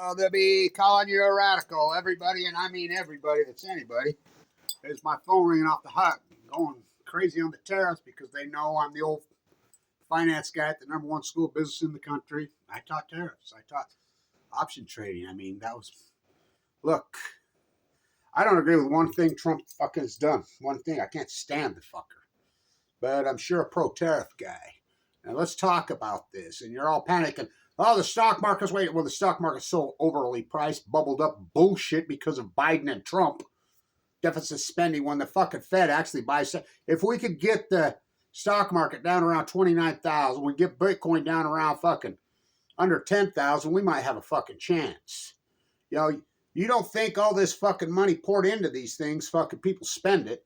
Oh, they'll be calling you a radical. Everybody, and I mean everybody that's anybody, is my phone ringing off the hook, going crazy on the tariffs because they know I'm the old finance guy at the #1 school of business in the country. I taught tariffs. I taught option trading. I mean, that was, look, I don't agree with one thing Trump fucking has done. One thing, I can't stand the fucker. But I'm sure a pro-tariff guy. Now let's talk about this. And you're all panicking. Oh, the stock market's waiting. Well, the stock market's so overly priced, bubbled up bullshit because of Biden and Trump. Deficit spending when the fucking Fed actually buys. If we could get the stock market down around 29,000, we get Bitcoin down around fucking under 10,000, we might have a fucking chance. You know, you don't think all this fucking money poured into these things, fucking people spend it.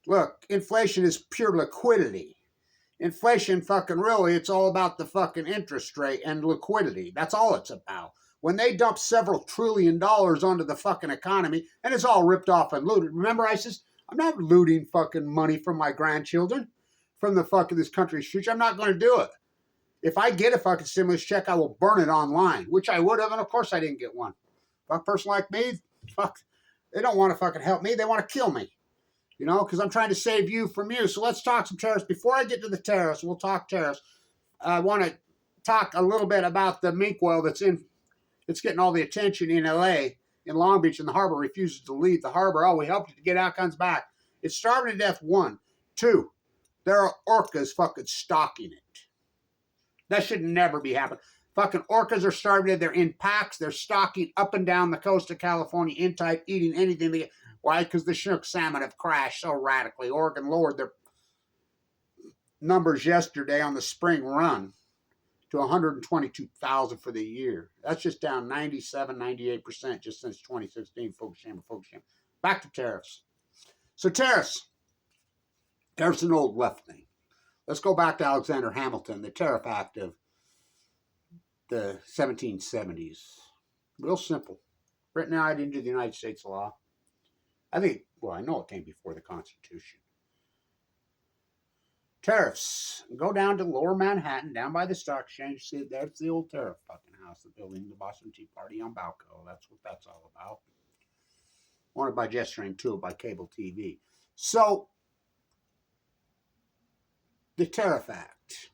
Look, inflation is pure liquidity. Inflation fucking really, it's all about the fucking interest rate and liquidity. That's all it's about. When they dump several $1 trillion onto the fucking economy and it's all ripped off and looted. Remember, I says, I'm not looting fucking money from my grandchildren, from the fucking this country's future. I'm not going to do it. If I get a fucking stimulus check, I will burn it online, which I would have, and of course I didn't get one. A person like me, fuck, they don't want to fucking help me. They want to kill me. You know, because I'm trying to save you from you. So let's talk some tariffs. Before I get to the tariffs, we'll talk tariffs. I want to talk a little bit about the mink oil that's getting all the attention in L.A., in Long Beach, and the harbor refuses to leave the harbor. Oh, we helped it to get out, comes back. It's starving to death, 1. 2, there are orcas fucking stalking it. That should never be happening. Fucking orcas are starving to death. They're in packs. They're stalking up and down the coast of California, in type, eating anything they get. Why? Because the Chinook salmon have crashed so radically. Oregon lowered their numbers yesterday on the spring run to 122,000 for the year. That's just down 97, 98% just since 2016. Fukushima. Back to tariffs. So tariffs. Tariffs an old left thing. Let's go back to Alexander Hamilton, the Tariff Act of the 1770s. Real simple. Written out into the United States law. I know it came before the Constitution. Tariffs. Go down to Lower Manhattan, down by the Stock Exchange. See, that's the old tariff fucking house, the building, the Boston Tea Party on Balco. That's what that's all about. Wanted by Jetstream, too, by cable TV. So, the Tariff Act.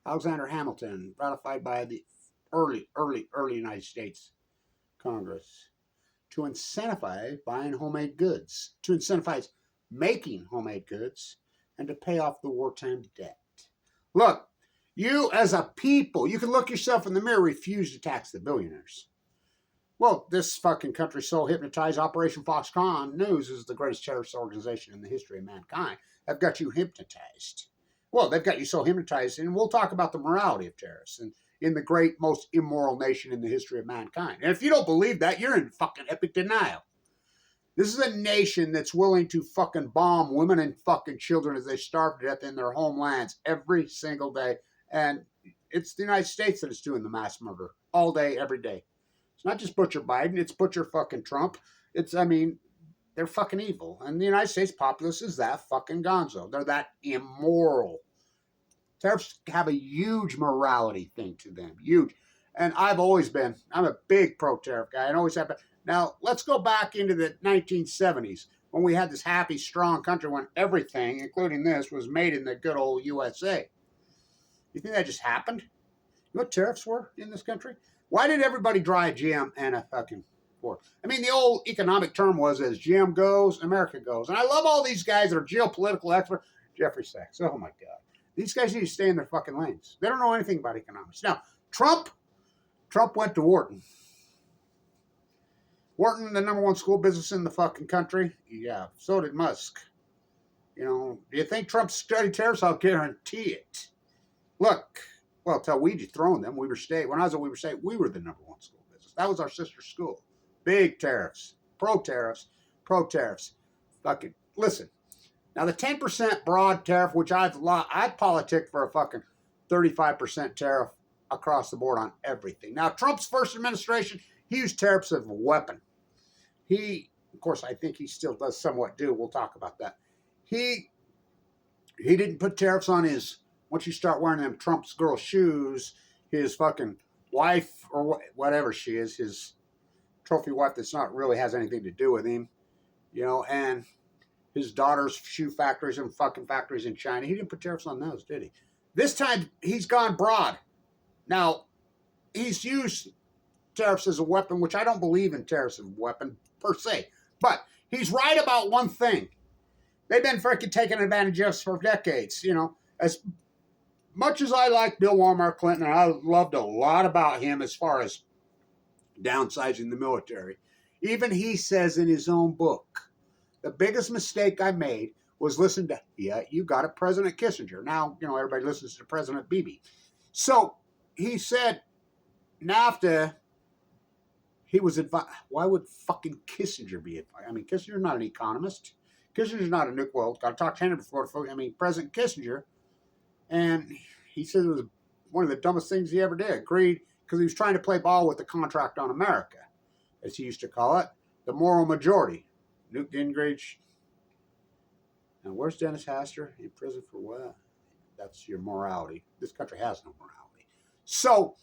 Alexander Hamilton, ratified by the early United States Congress. To incentivize buying homemade goods, to incentivize making homemade goods, and to pay off the wartime debt. Look, you as a people, you can look yourself in the mirror, refuse to tax the billionaires. Well, this fucking country's so hypnotized, Operation Foxconn News is the greatest terrorist organization in the history of mankind. They've got you hypnotized. Well, they've got you so hypnotized, and we'll talk about the morality of terrorists and in the great, most immoral nation in the history of mankind. And if you don't believe that, you're in fucking epic denial. This is a nation that's willing to fucking bomb women and fucking children as they starve to death in their homelands every single day. And it's the United States that is doing the mass murder all day, every day. It's not just Butcher Biden, it's Butcher fucking Trump. They're fucking evil. And the United States populace is that fucking gonzo. They're that immoral. Tariffs have a huge morality thing to them. Huge. And I'm a big pro-tariff guy. I always have been. Now, let's go back into the 1970s when we had this happy, strong country when everything, including this, was made in the good old USA. You think that just happened? You know what tariffs were in this country? Why did everybody drive GM and a fucking Ford? I mean, the old economic term was as GM goes, America goes. And I love all these guys that are geopolitical experts. Jeffrey Sachs. Oh, my God. These guys need to stay in their fucking lanes. They don't know anything about economics. Now, Trump went to Wharton. Wharton, the #1 school business in the fucking country. Yeah, so did Musk. You know, do you think Trump studied tariffs? I'll guarantee it. Look, well, till we dethroned them, Weber State. When I was at Weber State, we were the #1 school business. That was our sister school. Big tariffs. Pro-tariffs. Fucking, listen. Now, the 10% broad tariff, which I politic for a fucking 35% tariff across the board on everything. Now, Trump's first administration, he used tariffs as a weapon. Of course, I think he still does somewhat do. We'll talk about that. He didn't put tariffs on once you start wearing them Trump's girl shoes, his fucking wife, or whatever she is, his trophy wife that's not really has anything to do with him, you know, and his daughter's shoe factories and fucking factories in China. He didn't put tariffs on those, did he? This time, he's gone broad. Now, he's used tariffs as a weapon, which I don't believe in tariffs as a weapon per se. But he's right about one thing. They've been freaking taking advantage of us for decades. You know, as much as I like Bill Walmart Clinton, and I loved a lot about him as far as downsizing the military, even he says in his own book, the biggest mistake I made was listen to, yeah, you got it, President Kissinger. Now, you know, everybody listens to President Bibi. So he said, NAFTA, he was advised. Why would fucking Kissinger be advised? I mean, Kissinger's not an economist. Kissinger's not a nuke world. Got to talk to him before. I mean, President Kissinger, and he said it was one of the dumbest things he ever did. Agreed, because he was trying to play ball with the contract on America, as he used to call it, the moral majority. Newt Gingrich. And where's Dennis Hastert? In prison for what? That's your morality. This country has no morality. So,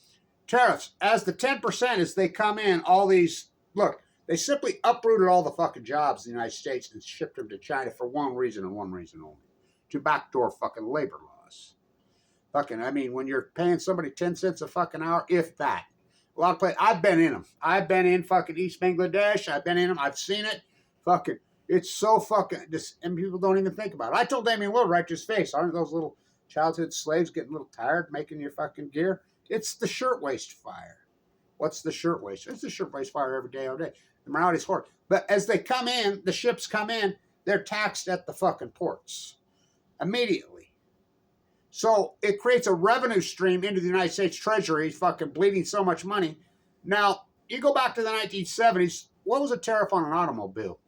tariffs, as the 10% as they come in, all these, look, they simply uprooted all the fucking jobs in the United States and shipped them to China for one reason and one reason only. To backdoor fucking labor laws. Fucking, I mean, when you're paying somebody 10 cents a fucking hour, if that. A lot of places, I've been in them. I've been in fucking East Bangladesh. I've been in them. I've seen it. Fucking, it's so fucking, and people don't even think about it. I told Damien Will right to his face, aren't those little childhood slaves getting a little tired making your fucking gear? It's the shirtwaist fire. What's the shirtwaist? It's the shirtwaist fire every day, all day. The morality's horrible. But as they come in, the ships come in, they're taxed at the fucking ports immediately. So it creates a revenue stream into the United States Treasury, fucking bleeding so much money. Now, you go back to the 1970s, what was a tariff on an automobile?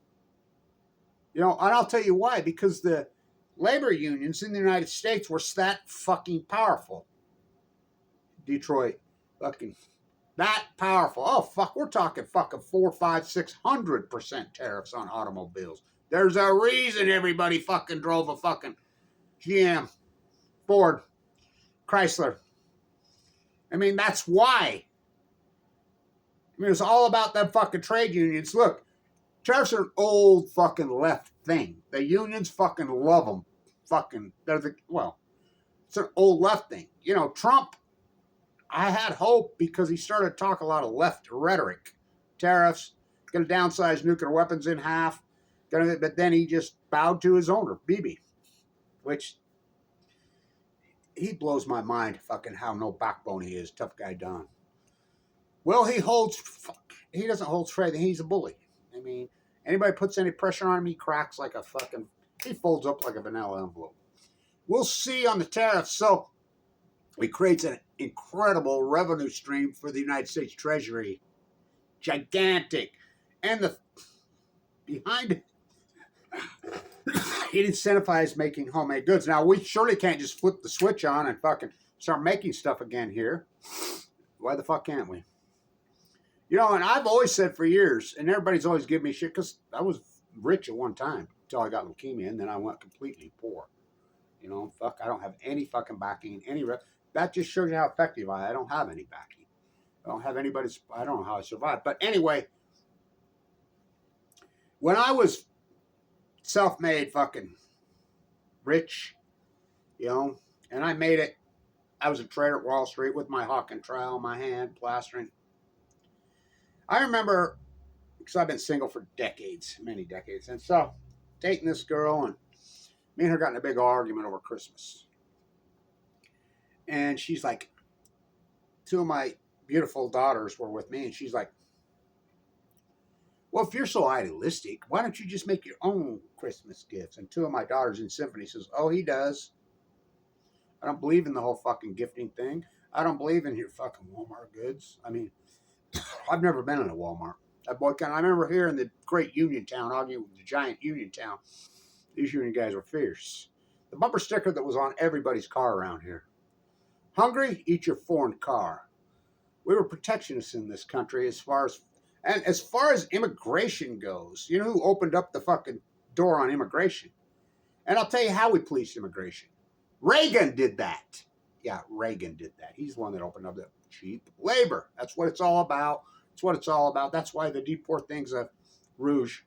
You know, and I'll tell you why. Because the labor unions in the United States were that fucking powerful. Detroit, fucking that powerful. Oh, fuck, we're talking fucking 400, 500, 600% tariffs on automobiles. There's a reason everybody fucking drove a fucking GM, Ford, Chrysler. I mean, that's why. I mean, it's all about them fucking trade unions. Look, tariffs are an old fucking left thing. The unions fucking love them. Fucking, it's an old left thing. You know, Trump, I had hope because he started to talk a lot of left rhetoric. Tariffs, going to downsize nuclear weapons in half. But then he just bowed to his owner, Bibi, which he blows my mind fucking how no backbone he is. Tough guy Don. Well, he doesn't hold straight. He's a bully. I mean, anybody puts any pressure on him, he cracks like a fucking, he folds up like a vanilla envelope. We'll see on the tariffs. So it creates an incredible revenue stream for the United States Treasury. Gigantic. And behind it, it incentivizes making homemade goods. Now, we surely can't just flip the switch on and fucking start making stuff again here. Why the fuck can't we? You know, and I've always said for years, and everybody's always given me shit, because I was rich at one time until I got leukemia, and then I went completely poor. You know, fuck, I don't have any fucking backing, that just shows you how effective I don't have any backing. I don't have anybody's, I don't know how I survived. But anyway, when I was self-made fucking rich, you know, and I made it, I was a trader at Wall Street with my hawking trowel in my hand, plastering. I remember, because I've been single for decades, many decades, and so dating this girl, and me and her got in a big argument over Christmas. And she's like, two of my beautiful daughters were with me, and she's like, well, if you're so idealistic, why don't you just make your own Christmas gifts? And two of my daughters in Symphony says, oh, he does. I don't believe in the whole fucking gifting thing. I don't believe in your fucking Walmart goods. I mean, I've never been in a Walmart. I remember here in the great Uniontown, arguing with the giant Uniontown. These union guys were fierce. The bumper sticker that was on everybody's car around here. Hungry? Eat your foreign car. We were protectionists in this country as far as immigration goes. You know who opened up the fucking door on immigration? And I'll tell you how we policed immigration. Reagan did that. Yeah, Reagan did that. He's the one that opened up the cheap labor. That's what it's all about. That's what it's all about. That's why the deport things of Rouge.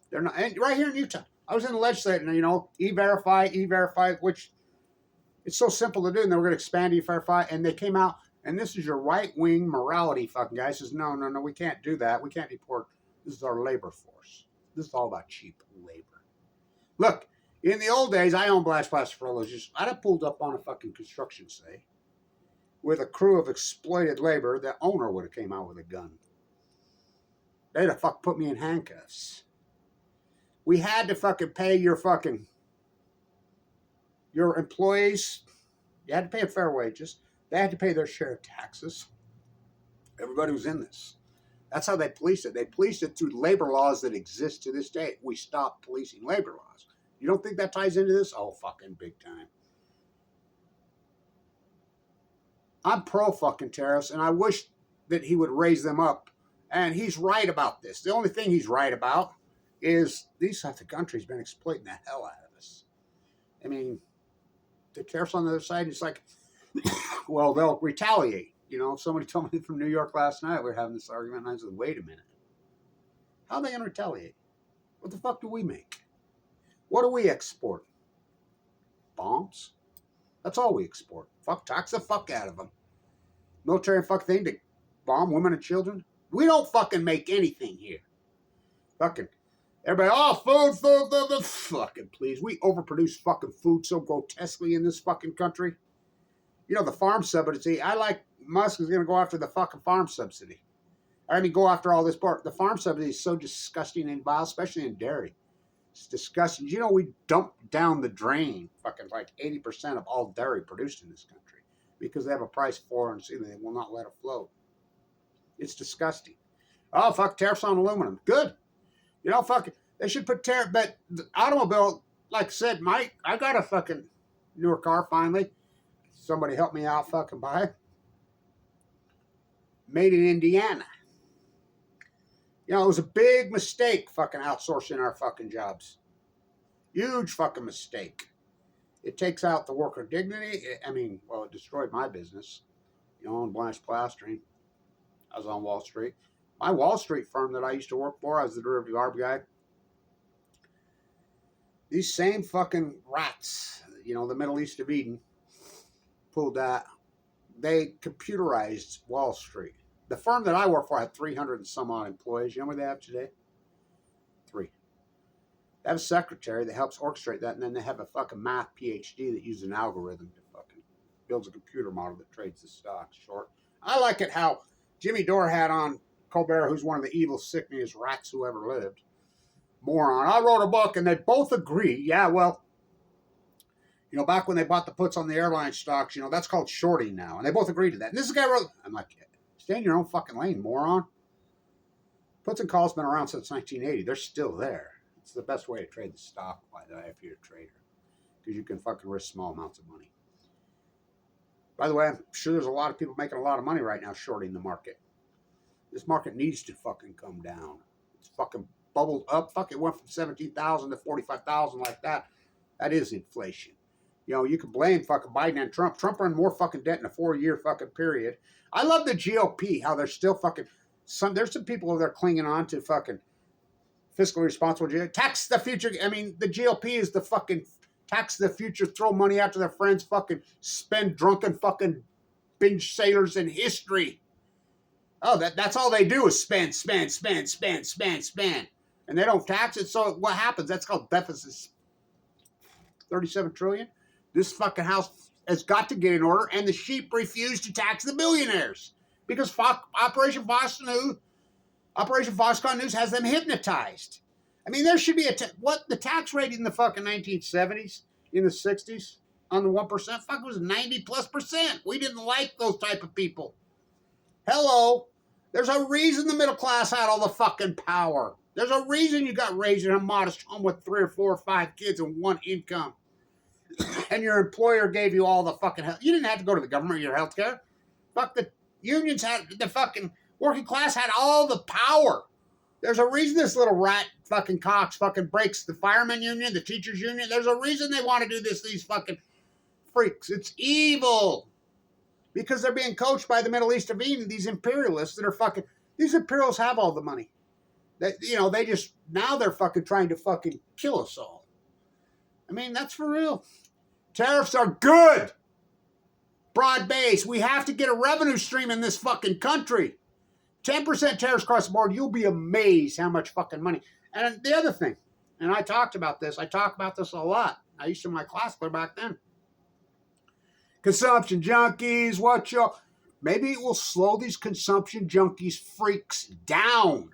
They're not, and right here in Utah. I was in the legislature, and, e-verify, which it's so simple to do, and they were going to expand e-verify, and they came out, and this is your right-wing morality fucking guy says, no, we can't do that. We can't deport. This is our labor force. This is all about cheap labor. Look, in the old days, I owned Blanch Plastic Rollers. I'd have pulled up on a fucking construction site with a crew of exploited labor. The owner would have came out with a gun. They'd have put me in handcuffs. We had to fucking pay your employees. You had to pay them fair wages. They had to pay their share of taxes. Everybody was in this. That's how they policed it. They policed it through labor laws that exist to this day. We stopped policing labor laws. You don't think that ties into this? Oh, fucking big time. I'm pro fucking tariffs, and I wish that he would raise them up. And he's right about this. The only thing he's right about is these other countries been exploiting the hell out of us. I mean, the tariffs on the other side, it's like, well, they'll retaliate. You know, somebody told me from New York last night, we were having this argument, and I said, wait a minute. How are they going to retaliate? What the fuck do we make? What do we export? Bombs? That's all we export. Fuck, tax the fuck out of them. Military fuck thing to bomb women and children? We don't fucking make anything here. Fucking, everybody, oh, food. Fucking please. We overproduce fucking food so grotesquely in this fucking country. You know, the farm subsidy, Musk is going to go after the fucking farm subsidy. Go after all this part. The farm subsidy is so disgusting and vile, especially in dairy. It's disgusting. You know, we dump down the drain fucking like 80% of all dairy produced in this country because they have a price floor and they will not let it float. It's disgusting. Oh, fuck, tariffs on aluminum. Good. You know, fuck it. They should put tariff, but the automobile, like I said, I got a fucking newer car finally. Somebody helped me out fucking buy it. Made in Indiana. You know, it was a big mistake fucking outsourcing our fucking jobs. Huge fucking mistake. It takes out the worker dignity. It destroyed my business. You know, on Blanch Plastering. I was on Wall Street. My Wall Street firm that I used to work for, I was the derivative arb guy. These same fucking rats, you know, the Middle East of Eden, pulled that. They computerized Wall Street. The firm that I work for had 300 and some odd employees. You know what they have today? 3. They have a secretary that helps orchestrate that, and then they have a fucking math PhD that uses an algorithm to fucking builds a computer model that trades the stocks short. I like it how Jimmy Dore had on Colbert, who's one of the evil, sickeningest rats who ever lived. Moron. I wrote a book, and they both agree. Yeah, well, you know, back when they bought the puts on the airline stocks, you know, that's called shorting now. And they both agreed to that. And this guy wrote, I'm like, stay in your own fucking lane, moron. Puts and calls been around since 1980. They're still there. It's the best way to trade the stock, by the way, if you're a trader. Because you can fucking risk small amounts of money. By the way, I'm sure there's a lot of people making a lot of money right now shorting the market. This market needs to fucking come down. It's fucking bubbled up. Fuck, it went from 17,000 to 45,000 like that. That is inflation. You know, you can blame fucking Biden and Trump. Trump earned more fucking debt in a 4-year fucking period. I love the GOP, how they're still fucking... There's some people over there clinging on to fucking fiscally responsible... Tax the future. I mean, the GOP is the fucking... Tax the future, throw money after their friends, fucking spend drunken fucking binge sailors in history. Oh, that's all they do is spend. And they don't tax it, so what happens? That's called deficits. 37 trillion. This fucking house has got to get in order, and the sheep refuse to tax the billionaires because Operation Foxconn News has them hypnotized. I mean, there should be the tax rate in the fucking 1970s, in the 60s, on the 1%, fuck, it was 90+%. We didn't like those type of people. Hello. There's a reason the middle class had all the fucking power. There's a reason you got raised in a modest home with 3 or 4 or 5 kids and 1 income. And your employer gave you all the fucking health. You didn't have to go to the government for your health care. Fuck, the unions had, the fucking working class had all the power. There's a reason this little rat fucking Cox fucking breaks the fireman union, the teachers union. There's a reason they want to do this, these fucking freaks. It's evil. because they're being coached by the Middle East of Eden, these imperialists that are fucking, these imperials have all the money. They just, now they're fucking trying to fucking kill us all. I mean, that's for real. Tariffs are good. Broad base. We have to get a revenue stream in this fucking country. 10% tariffs across the board. You'll be amazed how much fucking money. And the other thing, and I talk about this a lot. I used to in my class clear back then. Consumption junkies, maybe it will slow these consumption junkies freaks down.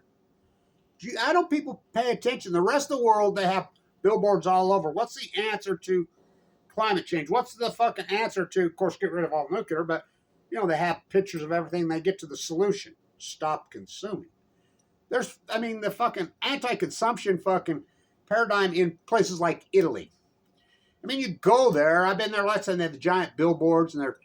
How don't people pay attention? The rest of the world, they have billboards all over. What's the answer to climate change? What's the fucking answer to, of course, get rid of all nuclear, but, they have pictures of everything. They get to the solution. Stop consuming. The fucking anti-consumption fucking paradigm in places like Italy. You go there. I've been there last time. They have the giant billboards, and they're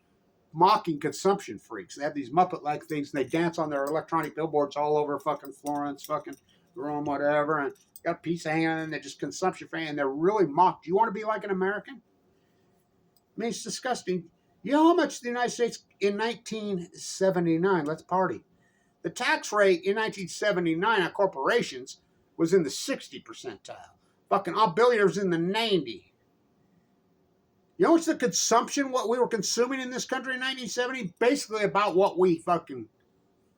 mocking consumption freaks. They have these Muppet-like things, and they dance on their electronic billboards all over fucking Florence, fucking Rome, whatever, and got a piece of hand, and they're just consumption free, and they're really mocked. Do you want to be like an American? It's disgusting. You know how much the United States in 1979, let's party. The tax rate in 1979 on corporations was in the 60 percentile. Fucking all billionaires in the 90. You know what's the consumption, what we were consuming in this country in 1970? Basically about what we fucking,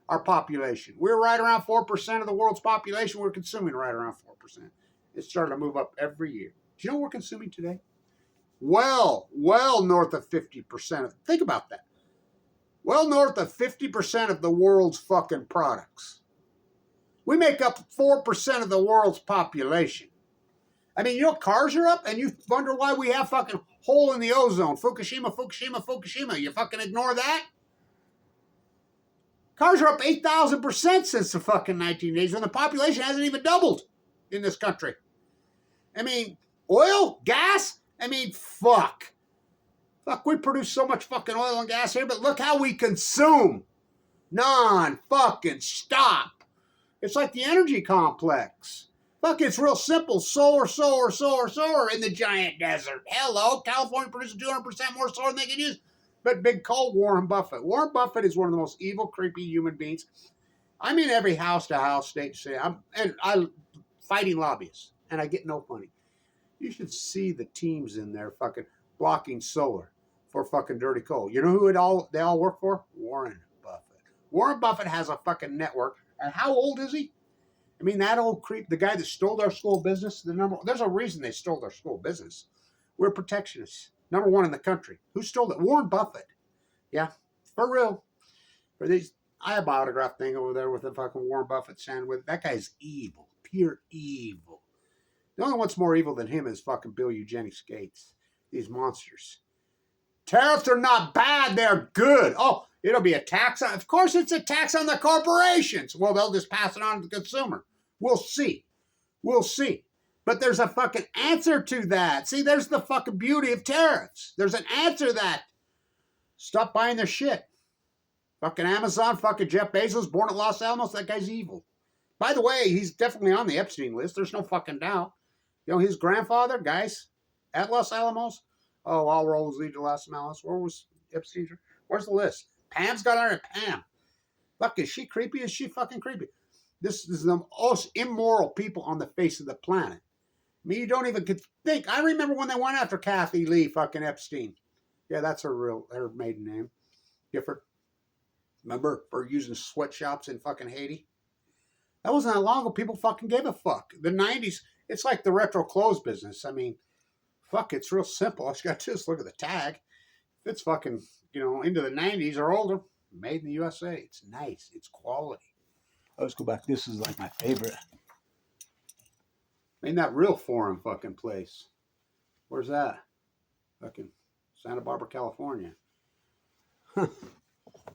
our population. We were right around 4% of the world's population. We're consuming right around 4%. It started to move up every year. Do you know what we're consuming today? Well north of 50%. Think about that. Well north of 50% of the world's fucking products. We make up 4% of the world's population. Cars are up, and you wonder why we have fucking hole in the ozone. Fukushima. You fucking ignore that? Cars are up 8,000% since the fucking 1980s, when the population hasn't even doubled in this country. Oil, gas, fuck. Fuck, we produce so much fucking oil and gas here, but look how we consume. Non-fucking stop. It's like the energy complex. Fuck, it's real simple. Solar in the giant desert. Hello, California produces 200% more solar than they can use. But big coal, Warren Buffett. Warren Buffett is one of the most evil, creepy human beings. I'm in every house to house, state to state. I'm fighting lobbyists, and I get no money. You should see the teams in there fucking blocking solar for fucking dirty coal. You know who they all work for? Warren Buffett. Warren Buffett has a fucking network. And how old is he? That old creep, the guy that stole our school business, there's a reason they stole our school business. We're protectionists. Number one in the country. Who stole it? Warren Buffett. Yeah, for real. I have an autograph thing over there with the fucking Warren Buffett stand with. That guy's evil. Pure evil. The only one that's more evil than him is fucking Bill Eugenics Gates. These monsters. Tariffs are not bad. They're good. Oh, it'll be a tax on. Of course, it's a tax on the corporations. Well, they'll just pass it on to the consumer. We'll see. But there's a fucking answer to that. See, there's the fucking beauty of tariffs. There's an answer to that. Stop buying their shit. Fucking Amazon, fucking Jeff Bezos, born at Los Alamos. That guy's evil. By the way, he's definitely on the Epstein list. There's no fucking doubt. His grandfather, guys, at Los Alamos. Oh, all roads lead to Los Alamos. Where was Epstein? Where's the list? Pam's got on it. Pam. Fuck, is she creepy? Is she fucking creepy? This is the most immoral people on the face of the planet. You don't even think. I remember when they went after Kathy Lee fucking Epstein. Yeah, that's her maiden name. Gifford. Remember, for using sweatshops in fucking Haiti? That wasn't that long ago. People fucking gave a fuck. The 90s, it's like the retro clothes business. Fuck, it's real simple. All you got to do is look at the tag. If it's fucking, into the 90s or older, made in the USA. It's nice. It's quality. Let's go back. This is like my favorite. Ain't that real foreign fucking place? Where's that? Fucking Santa Barbara, California.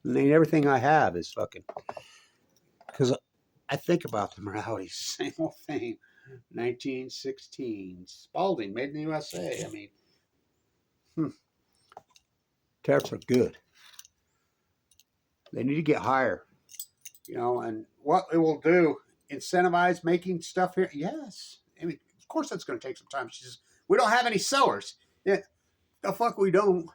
Everything I have is fucking. Because I think about the morality. Same old thing. 1916. Spalding, made in the USA. Tariffs are good. They need to get higher. And what it will do, incentivize making stuff here. Yes. Of course that's going to take some time. She says, we don't have any sewers. Yeah, the fuck we don't.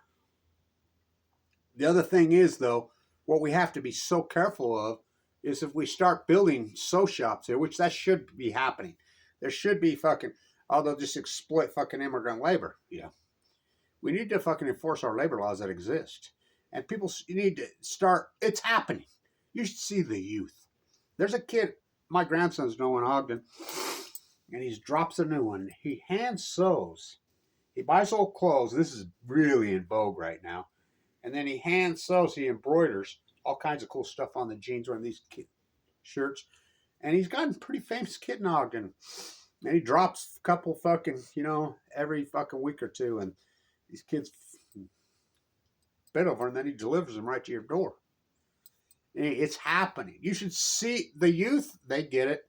The other thing is, though, what we have to be so careful of is if we start building sew shops here, which that should be happening. There should be fucking, oh, they'll just exploit fucking immigrant labor. We need to fucking enforce our labor laws that exist. And people need to start, it's happening. You should see the youth. There's a kid, my grandson's in Ogden, and he drops a new one. He hand sews. He buys old clothes. This is really in vogue right now. And then he hand sews, he embroiders all kinds of cool stuff on the jeans wearing these shirts. And he's gotten a pretty famous kid in Ogden. And he drops a couple fucking, every fucking week or two. And these kids bid over, and then he delivers them right to your door. It's happening. You should see the youth. They get it.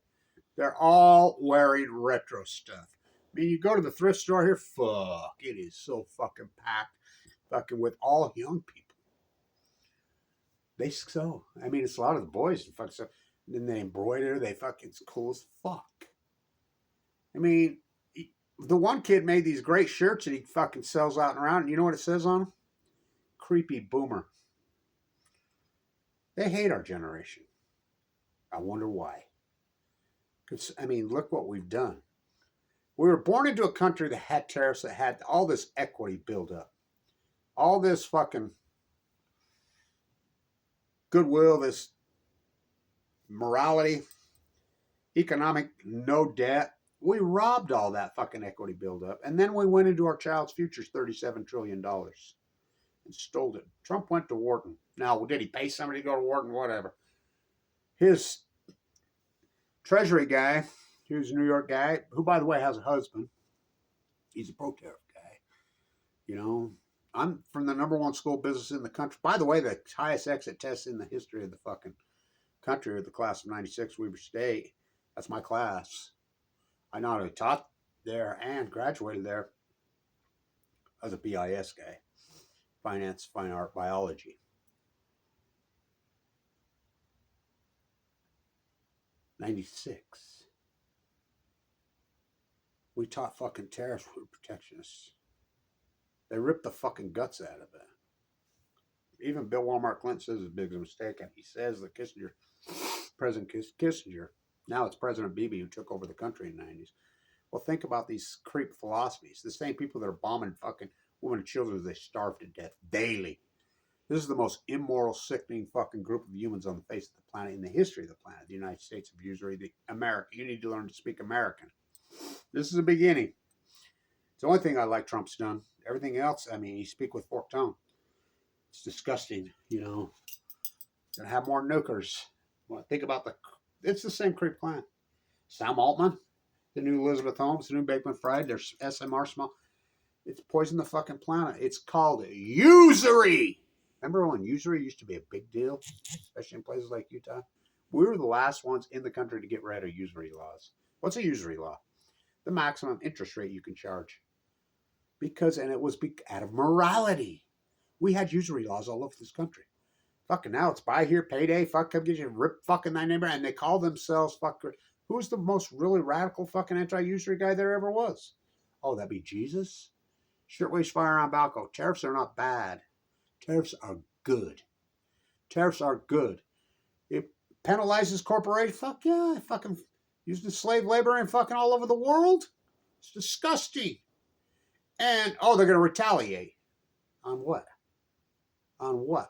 They're all wearing retro stuff. I mean, you go to the thrift store here, fuck, it is so fucking packed, fucking with all young people. They sew. I mean, it's a lot of the boys and fucking stuff. And then they embroider. They fucking, it's cool as fuck. I mean, the one kid made these great shirts that he fucking sells out and around. And you know what it says on them? Creepy boomer. They hate our generation. I wonder why. Because, I mean, look what we've done. We were born into a country that had tariffs, that had all this equity built up. All this fucking goodwill, this morality, economic, no debt. We robbed all that fucking equity buildup. And then we went into our child's future's $37 trillion and stole it. Trump went to Wharton. Now, did he pay somebody to go to Wharton? Whatever. His Treasury guy, who's a New York guy, who, by the way, has a husband. He's a pro-tariff guy. I'm from the #1 school business in the country. By the way, the highest exit test in the history of the fucking country, the class of 96, Weber State. That's my class. I not only taught there and graduated there as a BIS guy. Finance, fine art, biology. 96. We taught fucking tariffs were protectionists. They ripped the fucking guts out of it. Even Bill Walmart Clinton says it's a big mistake, and he says that President Kissinger, now it's President Bibi who took over the country in the 90s. Well, think about these creep philosophies. The same people that are bombing fucking women and children, they starve to death daily. This is the most immoral, sickening fucking group of humans on the face of the planet in the history of the planet. The United States of usury, the America. You need to learn to speak American. This is a beginning. It's the only thing I like Trump's done. Everything else, I mean, he speak with forked tongue. It's disgusting, Gonna have more nukers. Well, think about it's the same creep plan. Sam Altman, the new Elizabeth Holmes, the new Bateman Fried, there's SMR small. It's poisoned the fucking planet. It's called usury. Remember when usury used to be a big deal, especially in places like Utah? We were the last ones in the country to get rid of usury laws. What's a usury law? The maximum interest rate you can charge. And it was out of morality. We had usury laws all over this country. Fucking now it's buy here, payday, fuck, come get you, rip fucking thy neighbor, and they call themselves who's the most really radical fucking anti-usury guy there ever was? Oh, that'd be Jesus? Shirtwaist firearm Balco. Tariffs are not bad. Tariffs are good. Tariffs are good. It penalizes corporations. Fuck yeah, fucking using slave labor and fucking all over the world. It's disgusting. And, they're going to retaliate. On what? On what?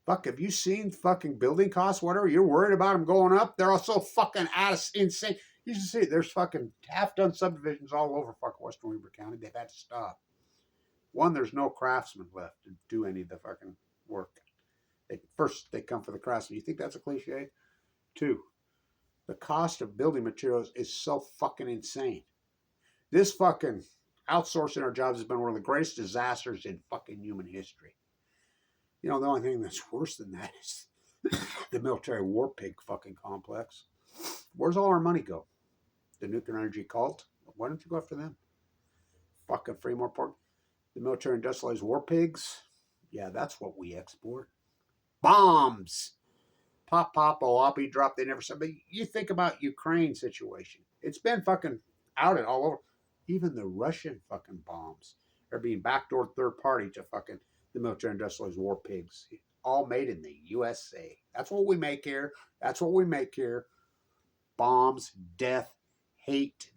Fuck, have you seen fucking building costs, whatever? You're worried about them going up? They're all so fucking insane. You should see, there's fucking half-done subdivisions all over fucking Western Weber County. They've had to stop. One, there's no craftsmen left to do any of the fucking work. First, they come for the craftsmen. You think that's a cliche? Two, the cost of building materials is so fucking insane. This fucking outsourcing our jobs has been one of the greatest disasters in fucking human history. The only thing that's worse than that is the military war pig fucking complex. Where's all our money go? The nuclear energy cult? Why don't you go after them? Fucking Fremont Port. The military industrialized war pigs? Yeah, that's what we export. Bombs! Pop, I'll be dropped. They never said. But you think about Ukraine situation. It's been fucking outed all over. Even the Russian fucking bombs are being backdoored third party to fucking The military industrialized war pigs. All made in the USA. That's what we make here. That's what we make here. Bombs, death, hate.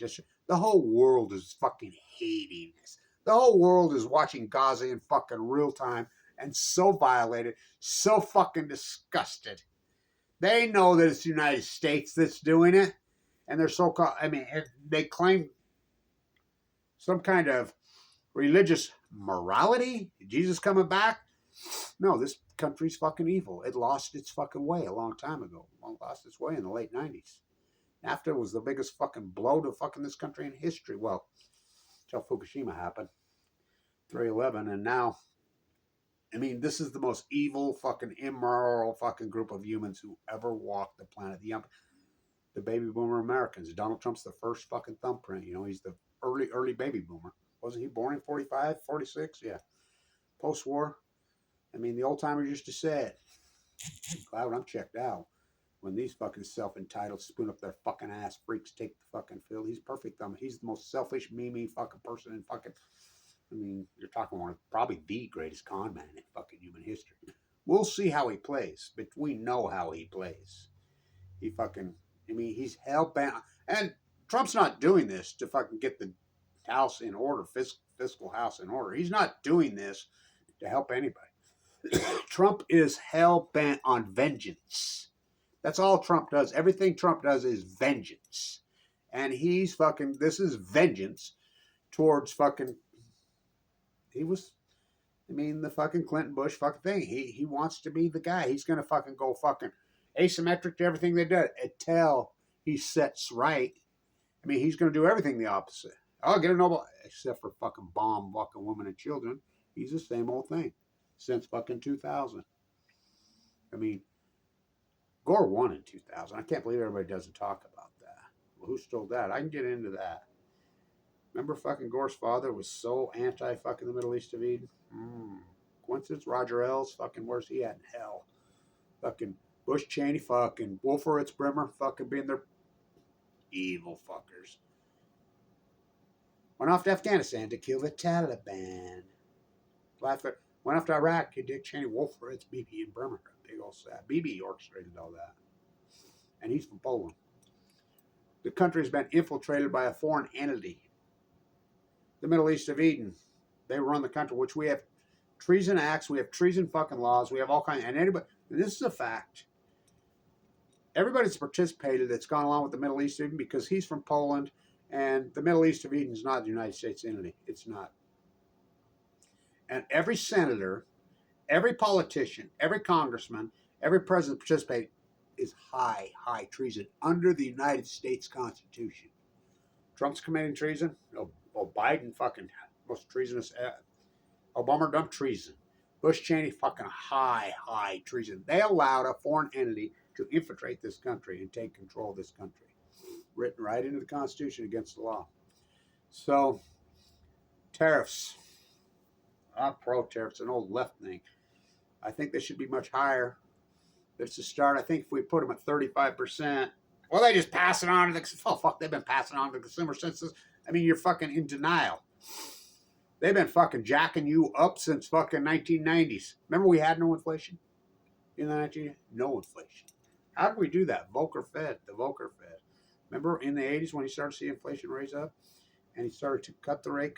The whole world is fucking hating this. The whole world is watching Gaza in fucking real time and so violated, so fucking disgusted. They know that it's the United States that's doing it. And they're so called, I mean, they claim some kind of religious morality. Jesus coming back? No, this country's fucking evil. It lost its fucking way a long time ago. It lost its way in the late 90s. NAFTA was the biggest fucking blow to fucking this country in history. Well, until Fukushima happened, 3/11, and now, I mean, this is the most evil, fucking immoral fucking group of humans who ever walked the planet. The baby boomer Americans. Donald Trump's the first fucking thumbprint. You know, he's the early baby boomer. Wasn't he born in 45, 46? Yeah. Post-war. I mean, the old timers used to say it. Glad I'm checked out. When these fucking self-entitled spoon up their fucking ass freaks take the fucking field, he's perfect. He's the most selfish, me fucking person in fucking, I mean, you're talking one of probably the greatest con man in fucking human history. We'll see how he plays, but we know how he plays. He fucking, I mean, he's hell-bent. And Trump's not doing this to fucking get the house in order, fiscal house in order. He's not doing this to help anybody. Trump is hell-bent on vengeance. That's all Trump does. Everything Trump does is vengeance. And he's fucking, this is vengeance towards fucking, he was, I mean, the fucking Clinton Bush fucking thing. He wants to be the guy. He's going to fucking go fucking asymmetric to everything they do until he sets right. I mean, he's going to do everything the opposite. I'll get a Nobel, except for fucking bomb fucking women and children. He's the same old thing since fucking 2000. I mean, Gore won in 2000. I can't believe everybody doesn't talk about that. Well, who stole that? I can get into that. Remember fucking Gore's father was so anti-fucking the Middle East of Eden? Coincidence? Roger Ailes, fucking where's he at in hell? Fucking Bush Cheney, fucking Wolfowitz Bremer, fucking being their evil fuckers. Went off to Afghanistan to kill the Taliban. Went off to Iraq to Dick Cheney, Wolfowitz, Beebe, and Bremer. Big old sad. Beebe orchestrated all that. And he's from Poland. The country has been infiltrated by a foreign entity. The Middle East of Eden. They run the country, which we have treason acts, we have treason fucking laws, we have all kinds, and anybody, and this is a fact. Everybody's participated that's gone along with the Middle East of Eden because he's from Poland, and the Middle East of Eden is not the United States entity. It's not. And every senator, every politician, every congressman, every president participating is high treason under the United States Constitution. Trump's committing treason. Oh, Biden fucking most treasonous. Obama done treason. Bush Cheney fucking high treason. They allowed a foreign entity to infiltrate this country and take control of this country. Written right into the Constitution against the law. So, tariffs. I'm pro-tariffs, an old left thing. I think they should be much higher. That's a start. I think if we put them at 35%, well, they just pass it on to the, oh, fuck, they've been passing on to the consumer since this. I mean, you're fucking in denial. They've been fucking jacking you up since fucking 1990s. Remember we had no inflation? In the 1990s? No inflation. How did we do that? Volcker Fed, the Volcker Fed. Remember in the 80s when he started to see inflation raise up? And he started to cut the rate?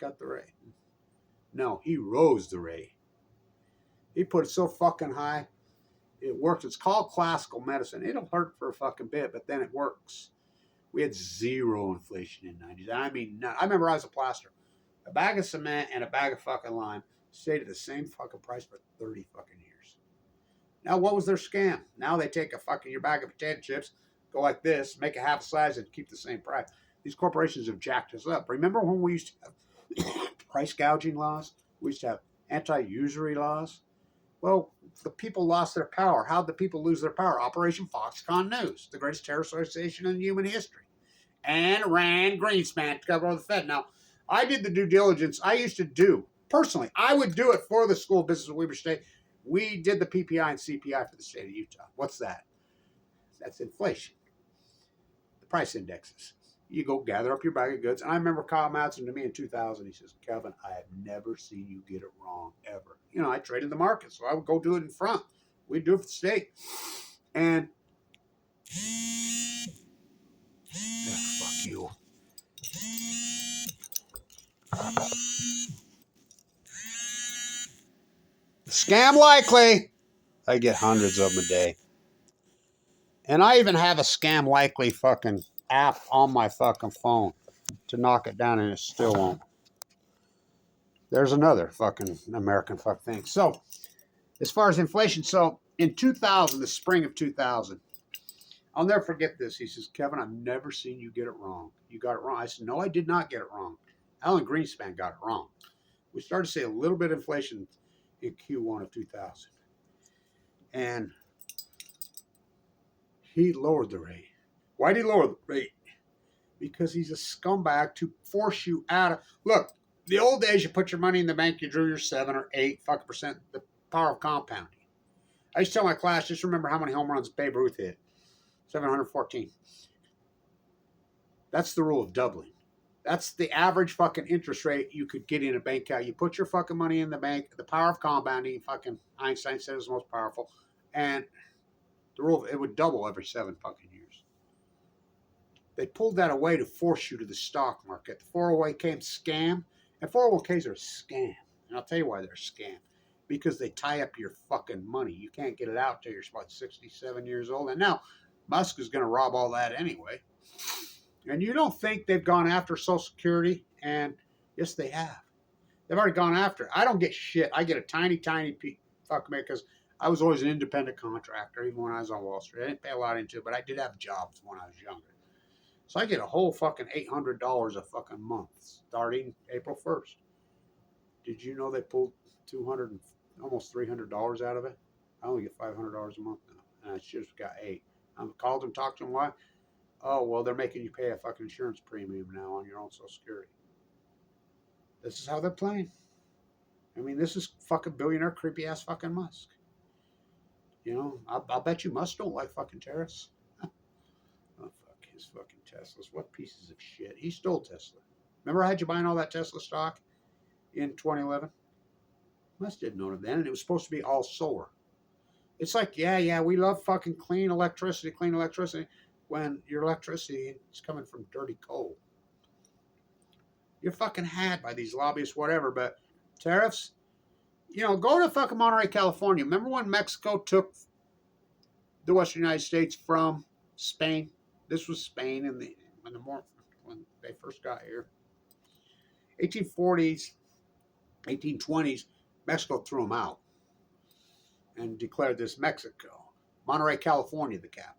No, he rose the rate. He put it so fucking high, it works. It's called classical medicine. It'll hurt for a fucking bit, but then it works. We had zero inflation in the 90s. I mean, none. I remember I was a plasterer. A bag of cement and a bag of fucking lime stayed at the same fucking price for 30 fucking years. Now, what was their scam? Now they take a fucking, your bag of potato chips, go like this, make it half size and keep the same price. These corporations have jacked us up. Remember when we used to have price gouging laws? We used to have anti-usury laws. Well, the people lost their power. How'd the people lose their power? Operation Foxconn News, the greatest terrorist organization in human history. And Rand Greenspan to cover the Fed. Now, I did the due diligence. I used to do, personally, I would do it for the School of Business of Weber State. We did the PPI and CPI for the state of Utah. What's that? That's inflation. The price indexes. You go gather up your bag of goods. And I remember Kyle Madsen to me in 2000. He says, Kevin, I have never seen you get it wrong ever. You know, I traded the market, so I would go do it in front. We'd do it for the state. And yeah, fuck you. Scam likely. I get hundreds of them a day. And I even have a scam likely fucking app on my fucking phone to knock it down, and it still won't. There's another fucking American fuck thing. So, as far as inflation, so in 2000, the spring of 2000, I'll never forget this. He says, Kevin, I've never seen you get it wrong. You got it wrong. I said, no, I did not get it wrong. Alan Greenspan got it wrong. We started to see a little bit of inflation in Q1 of 2000. And he lowered the rate. Why did he lower the rate? Because he's a scumbag to force you out of... Look, the old days, you put your money in the bank, you drew your 7 or 8 fucking percent, the power of compounding. I used to tell my class, just remember how many home runs Babe Ruth hit. 714. That's the rule of doubling. That's the average fucking interest rate you could get in a bank account. You put your fucking money in the bank, the power of compounding, fucking Einstein said it was the most powerful, and the rule, it would double every 7 fucking years. They pulled that away to force you to the stock market. The 401k scam, and 401ks are a scam. And I'll tell you why they're a scam. Because they tie up your fucking money. You can't get it out till you're about 67 years old. And now Musk is going to rob all that anyway. And you don't think they've gone after Social Security? And yes, they have. They've already gone after it. I don't get shit. I get a tiny fuck me because I was always an independent contractor, even when I was on Wall Street. I didn't pay a lot into it, but I did have jobs when I was younger. So I get a whole fucking $800 a fucking month starting April 1st. Did you know they pulled $200, almost $300 out of it? I only get $500 a month now, and I just got 8. I called them, talked to them. Why? Oh, well, they're making you pay a fucking insurance premium now on your own Social Security. This is how they're playing. I mean, this is fucking billionaire creepy ass fucking Musk. You know, I'll bet you Musk don't like fucking tariffs. Oh, fuck his fucking Teslas. What pieces of shit. He stole Tesla. Remember I had you buying all that Tesla stock in 2011? Musk didn't know it then, and it was supposed to be all solar. It's like, yeah, we love fucking clean electricity, when your electricity is coming from dirty coal. You're fucking had by these lobbyists, whatever, but tariffs, you know, go to fucking Monterey, California. Remember when Mexico took the Western United States from Spain? This was Spain when they first got here. 1840s, 1820s, Mexico threw them out and declared this Mexico. Monterey, California, the capital.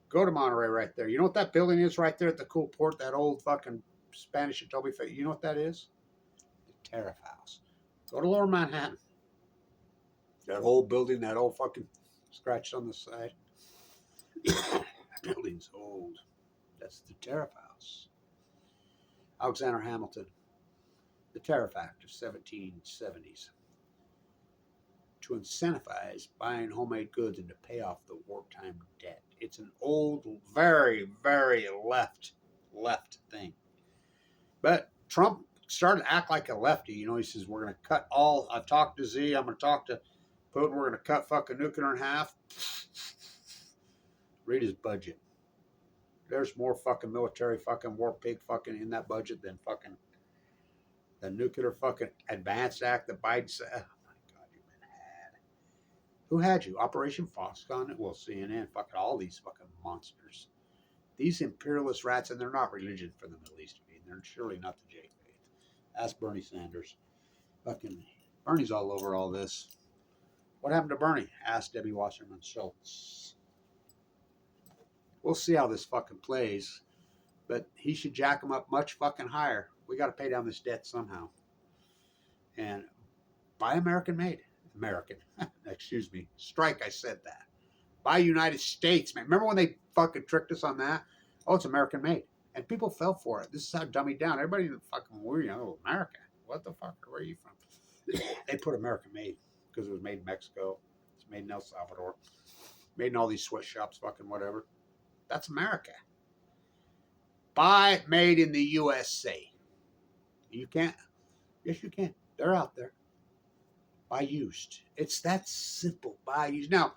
Go to Monterey right there. You know what that building is right there at the cool port? That old fucking Spanish Adobe. You know what that is? The Tariff House. Go to Lower Manhattan. That old building, that old fucking scratched on the side. That building's old. That's the Tariff House. Alexander Hamilton. The Tariff Act of 1770s. To incentivize buying homemade goods and to pay off the wartime debt. It's an old, very, very left thing. But Trump started to act like a lefty. You know, he says, we're going to cut all, I've talked to Z, I'm going to talk to Putin, we're going to cut fucking nuclear in half. Read his budget. There's more fucking military fucking war pig fucking in that budget than fucking the nuclear fucking advanced act that Biden said. Who had you? Operation Foxconn? Well, CNN. Fucking all these fucking monsters. These imperialist rats, and they're not religion for the Middle East. They're surely not the J faith. Ask Bernie Sanders. Fucking Bernie's all over all this. What happened to Bernie? Ask Debbie Wasserman Schultz. We'll see how this fucking plays, but he should jack them up much fucking higher. We got to pay down this debt somehow. And buy American made. American. Excuse me. Strike, I said that. Buy United States, man. Remember when they fucking tricked us on that? Oh, it's American made. And people fell for it. This is how dummied down. Everybody in the fucking world, you know, America. What the fuck? Where are you from? They put American made because it was made in Mexico. It's made in El Salvador. Made in all these sweatshops, fucking whatever. That's America. Buy made in the USA. You can't. Yes, you can. They're out there. Buy used. It's that simple. Buy used. Now,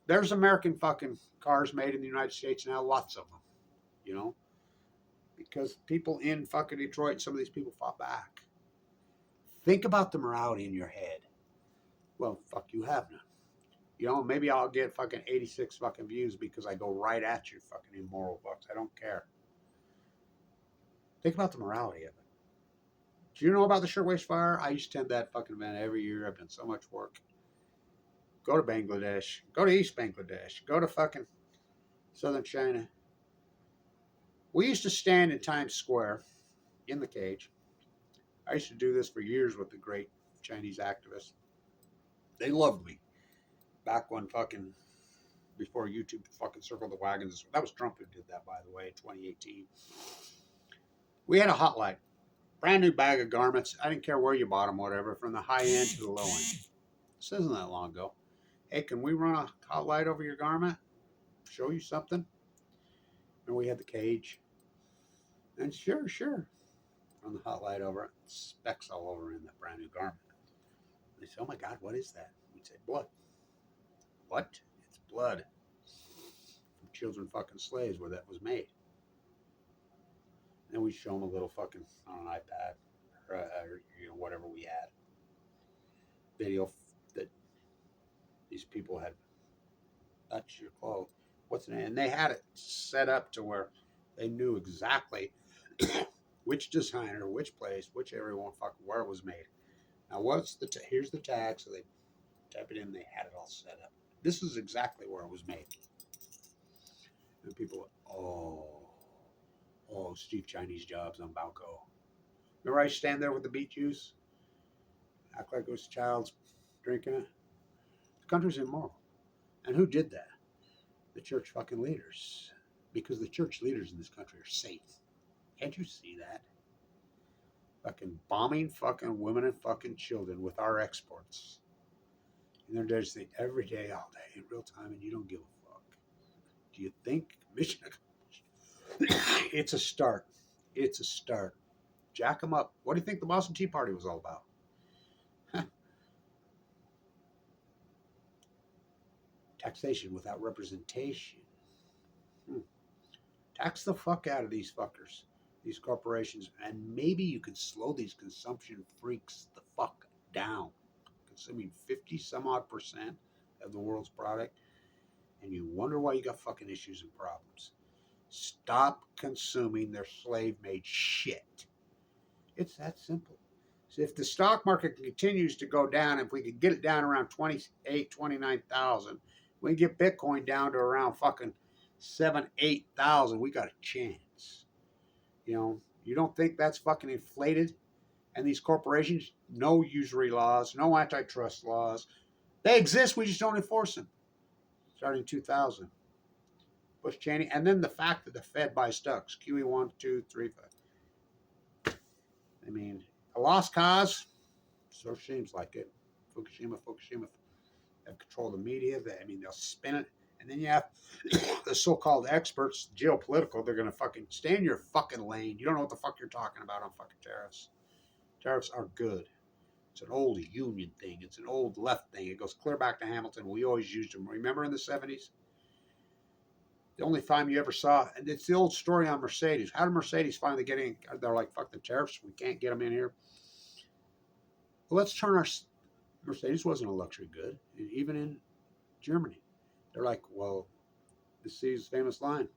there's American fucking cars made in the United States now, lots of them, you know, because people in fucking Detroit, some of these people fought back. Think about the morality in your head. Well, fuck, you have none. You know, maybe I'll get fucking 86 fucking views because I go right at you fucking immoral fucks. I don't care. Think about the morality of it. Do you know about the Shirtwaist Fire? I used to attend that fucking event every year. I've done so much work. Go to Bangladesh. Go to East Bangladesh. Go to fucking Southern China. We used to stand in Times Square in the cage. I used to do this for years with the great Chinese activists. They loved me. Back when fucking, before YouTube fucking circled the wagons. That was Trump who did that, by the way, in 2018. We had a hotline. Brand new bag of garments. I didn't care where you bought them, whatever, from the high end to the low end. This isn't that long ago. Hey, can we run a hot light over your garment? Show you something? And we had the cage. And sure. Run the hot light over it. Specks all over in that brand new garment. They said, oh my God, what is that? We'd say, blood. What? It's blood from children fucking slaves where that was made. And we'd show them a little fucking, on an iPad or you know, whatever we had. Video that these people had touched your clothes. What's the name? And they had it set up to where they knew exactly which designer, which place, which everyone fucking where it was made. Now what's the here's the tag, so they type it in. They had it all set up. This is exactly where it was made. And people, Steve Chinese jobs on Balco. Remember I stand there with the beet juice, act like it was a child's drinking it. The country's immoral, and who did that? The church fucking leaders, because the church leaders in this country are safe. Can't you see that? Fucking bombing fucking women and fucking children with our exports. And they're just saying every day, all day, in real time, and you don't give a fuck. Do you think mission accomplished? It's a start. It's a start. Jack them up. What do you think the Boston Tea Party was all about? Taxation without representation. Tax the fuck out of these fuckers, these corporations, and maybe you could slow these consumption freaks the fuck down. Consuming 50 some odd % of the world's product, and you wonder why you got fucking issues and problems. Stop consuming their slave-made shit. It's that simple. So if the stock market continues to go down, if we could get it down around 28, 29,000, we can get Bitcoin down to around fucking 7,000, 8,000. We got a chance. You know, you don't think that's fucking inflated? And these corporations, no usury laws, no antitrust laws. They exist, we just don't enforce them. Starting in 2000. Bush Cheney, and then the fact that the Fed buys stocks, QE 1, 2, 3, 5. I mean, a lost cause, so it seems like it. Fukushima have control of the media. They'll spin it. And then you have the so-called experts, geopolitical, they're going to fucking stay in your fucking lane. You don't know what the fuck you're talking about on fucking tariffs. Tariffs are good. It's an old union thing. It's an old left thing. It goes clear back to Hamilton. We always used them. Remember in the 70s? The only time you ever saw, and it's the old story on Mercedes. How did Mercedes finally get in? They're like, fuck the tariffs. We can't get them in here. Well, let's turn our, Mercedes wasn't a luxury good, even in Germany. They're like, well, this is famous line.